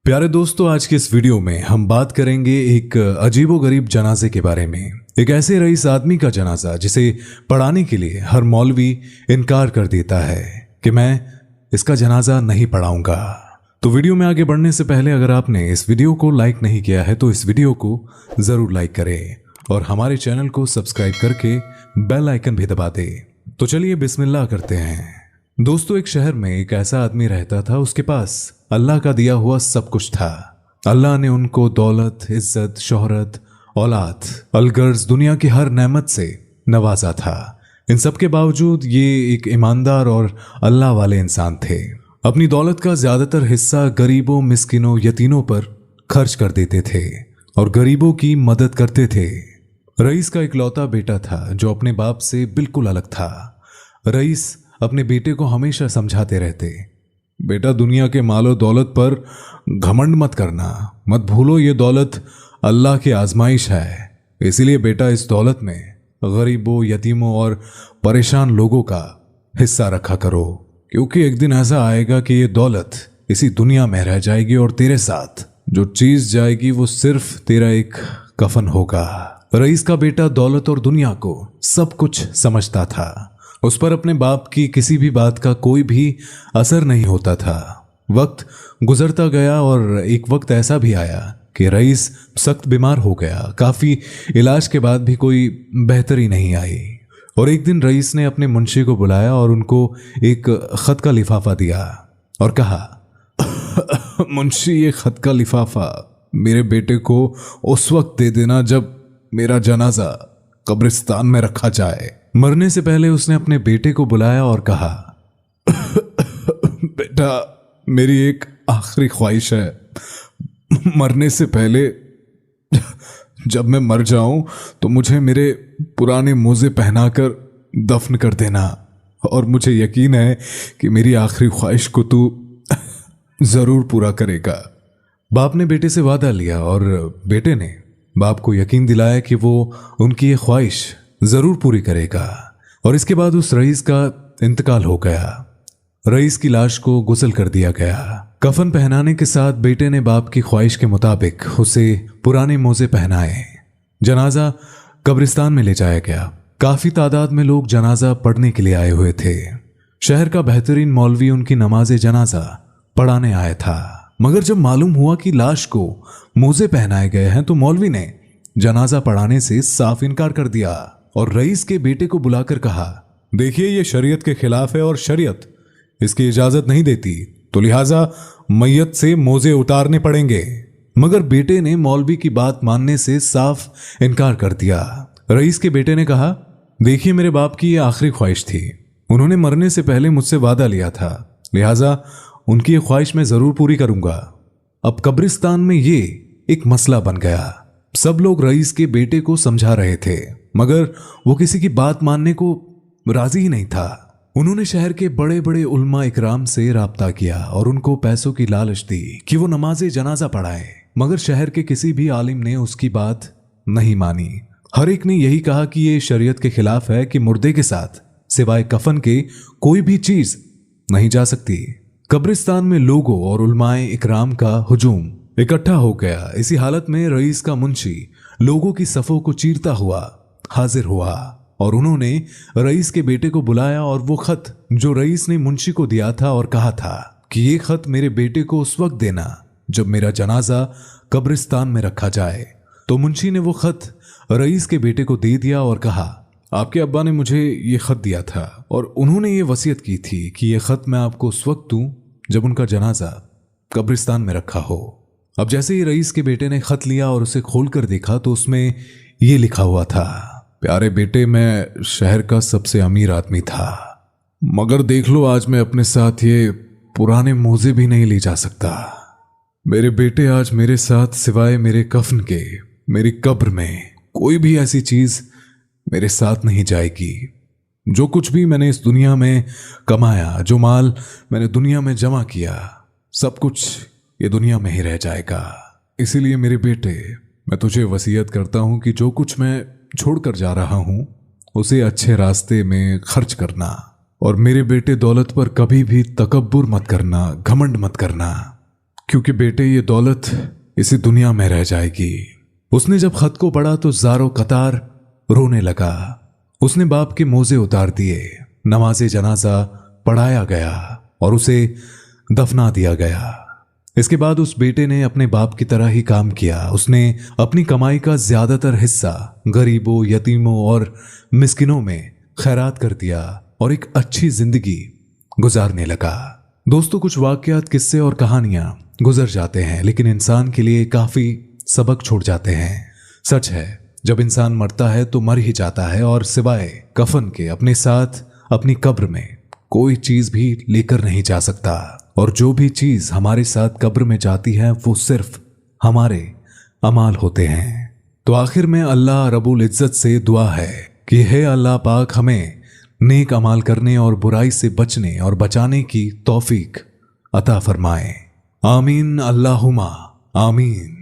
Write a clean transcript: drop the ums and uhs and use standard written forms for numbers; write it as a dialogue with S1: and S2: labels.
S1: प्यारे दोस्तों, आज के इस वीडियो में हम बात करेंगे एक अजीबोगरीब जनाजे के बारे में। एक ऐसे रईस आदमी का जनाजा जिसे पढ़ाने के लिए हर मौलवी इनकार कर देता है कि मैं इसका जनाजा नहीं पढ़ाऊंगा। तो वीडियो में आगे बढ़ने से पहले अगर आपने इस वीडियो को लाइक नहीं किया है तो इस वीडियो को जरूर लाइक करें और हमारे चैनल को सब्सक्राइब करके बेल आइकन भी दबा दें। तो चलिए बिस्मिल्लाह करते हैं। दोस्तों, एक शहर में एक ऐसा आदमी रहता था, उसके पास अल्लाह का दिया हुआ सब कुछ था। अल्लाह ने उनको दौलत, इज्जत, शोहरत, औलाद, अलगर्ज, दुनिया की हर नेमत से नवाजा था। इन सब के बावजूद ये एक ईमानदार और अल्लाह वाले इंसान थे। अपनी दौलत का ज्यादातर हिस्सा गरीबों, मिस्किनों, यतीमों पर खर्च कर देते थे और गरीबों की मदद करते थे। रईस का इकलौता बेटा था जो अपने बाप से बिल्कुल अलग था। रईस अपने बेटे को हमेशा समझाते रहते, बेटा दुनिया के मालो दौलत पर घमंड मत करना, मत भूलो ये दौलत अल्लाह की आजमाइश है। इसीलिए बेटा इस दौलत में गरीबों, यतीमों और परेशान लोगों का हिस्सा रखा करो, क्योंकि एक दिन ऐसा आएगा कि ये दौलत इसी दुनिया में रह जाएगी और तेरे साथ जो चीज जाएगी वो सिर्फ तेरा एक कफन होगा। रईस का बेटा दौलत और दुनिया को सब कुछ समझता था। उस पर अपने बाप की किसी भी बात का कोई भी असर नहीं होता था। वक्त गुजरता गया और एक वक्त ऐसा भी आया कि रईस सख्त बीमार हो गया। काफी इलाज के बाद भी कोई बेहतरी नहीं आई और एक दिन रईस ने अपने मुंशी को बुलाया और उनको एक खत का लिफाफा दिया और कहा, मुंशी, ये खत का लिफाफा मेरे बेटे को उस वक्त दे देना जब मेरा जनाजा कब्रिस्तान में रखा जाए। मरने से पहले उसने अपने बेटे को बुलाया और कहा, बेटा, मेरी एक आखिरी ख्वाहिश है। मरने से पहले जब मैं मर जाऊं तो मुझे मेरे पुराने मोजे पहनाकर दफन कर देना और मुझे यकीन है कि मेरी आखिरी ख्वाहिश को तू जरूर पूरा करेगा। बाप ने बेटे से वादा लिया और बेटे ने बाप को यकीन दिलाया कि वो उनकी ये ख्वाहिश जरूर पूरी करेगा। और इसके बाद उस रईस का इंतकाल हो गया। रईस की लाश को गुस्ल कर दिया गया। कफन पहनाने के साथ बेटे ने बाप की ख्वाहिश के मुताबिक उसे पुराने मोजे पहनाए। जनाजा कब्रिस्तान में ले जाया गया। काफी तादाद में लोग जनाजा पढ़ने के लिए आए हुए थे। शहर का बेहतरीन मौलवी उनकी नमाज जनाजा पढ़ाने आया था। मगर जब मालूम हुआ कि लाश को मोजे पहनाए गए हैं तो मौलवी ने जनाजा पढ़ाने से साफ इनकार कर दिया और रईस के बेटे को बुलाकर कहा, देखिए ये शरीयत के खिलाफ है और शरीयत इसकी इजाजत नहीं देती, तो लिहाजा मैयत से मोजे उतारने पड़ेंगे। मगर बेटे ने मौलवी की बात मानने से साफ इनकार कर दिया। रईस के बेटे ने कहा, देखिए मेरे बाप की ये आखिरी ख्वाहिश थी, उन्होंने मरने से पहले मुझसे वादा लिया था, लिहाजा उनकी ये ख्वाहिश मैं जरूर पूरी करूंगा। अब कब्रिस्तान में ये एक मसला बन गया। सब लोग रईस के बेटे को समझा रहे थे मगर वो किसी की बात मानने को राजी ही नहीं था। उन्होंने शहर के बड़े बड़े उल्मा इकराम से राब्ता किया और उनको पैसों की लालच दी कि वो नमाज जनाजा पढ़ाए, मगर शहर के किसी भी आलिम ने उसकी बात नहीं मानी। हर एक ने यही कहा कि ये शरीयत के खिलाफ है कि मुर्दे के साथ सिवाय कफन के कोई भी चीज नहीं जा सकती। कब्रिस्तान में लोगों और उलमाए इकराम का हुजूम इकट्ठा हो गया। इसी हालत में रईस का मुंशी लोगों की सफों को चीरता हुआ हाजिर हुआ और उन्होंने रईस के बेटे को बुलाया और वो खत जो रईस ने मुंशी को दिया था और कहा था कि ये खत मेरे बेटे को उस वक्त देना जब मेरा जनाजा कब्रिस्तान में रखा जाए। तो मुंशी ने वो खत रईस के बेटे को दे दिया और कहा, आपके अब्बा ने मुझे ये खत दिया था और उन्होंने ये वसीयत की थी कि ये खत मैं आपको उस वक्त दूं जब उनका जनाजा कब्रिस्तान में रखा हो। अब जैसे ही रईस के बेटे ने खत लिया और उसे खोलकर देखा तो उसमें ये लिखा हुआ था, प्यारे बेटे, मैं शहर का सबसे अमीर आदमी था, मगर देख लो आज मैं अपने साथ ये पुराने मोजे भी नहीं ले जा सकता। मेरे बेटे, आज मेरे साथ सिवाय मेरे कफन के मेरी कब्र में कोई भी ऐसी चीज मेरे साथ नहीं जाएगी। जो कुछ भी मैंने इस दुनिया में कमाया, जो माल मैंने दुनिया में जमा किया, सब कुछ ये दुनिया में ही रह जाएगा। इसीलिए मेरे बेटे, मैं तुझे वसीयत करता हूं कि जो कुछ मैं छोड़कर जा रहा हूं उसे अच्छे रास्ते में खर्च करना और मेरे बेटे दौलत पर कभी भी तकब्बुर मत करना, घमंड मत करना, क्योंकि बेटे ये दौलत इसी दुनिया में रह जाएगी। उसने जब खत को पढ़ा तो ज़ारो कतार रोने लगा। उसने बाप के मोजे उतार दिए, नमाज़े जनाजा पढ़ाया गया और उसे दफना दिया गया। इसके बाद उस बेटे ने अपने बाप की तरह ही काम किया। उसने अपनी कमाई का ज्यादातर हिस्सा गरीबों, यतीमों और मिस्किनों में खैरात कर दिया और एक अच्छी जिंदगी गुजारने लगा। दोस्तों, कुछ वाकयात, किस्से और कहानियां गुजर जाते हैं लेकिन इंसान के लिए काफी सबक छोड़ जाते हैं। सच है, जब इंसान मरता है तो मर ही जाता है और सिवाय कफन के अपने साथ अपनी कब्र में कोई चीज भी लेकर नहीं जा सकता। और जो भी चीज हमारे साथ कब्र में जाती है वो सिर्फ हमारे अमाल होते हैं। तो आखिर में अल्लाह रब्बुल इज्जत से दुआ है कि हे अल्लाह पाक, हमें नेक अमाल करने और बुराई से बचने और बचाने की तौफीक अता फरमाए। आमीन, अल्लाहुम्मा आमीन।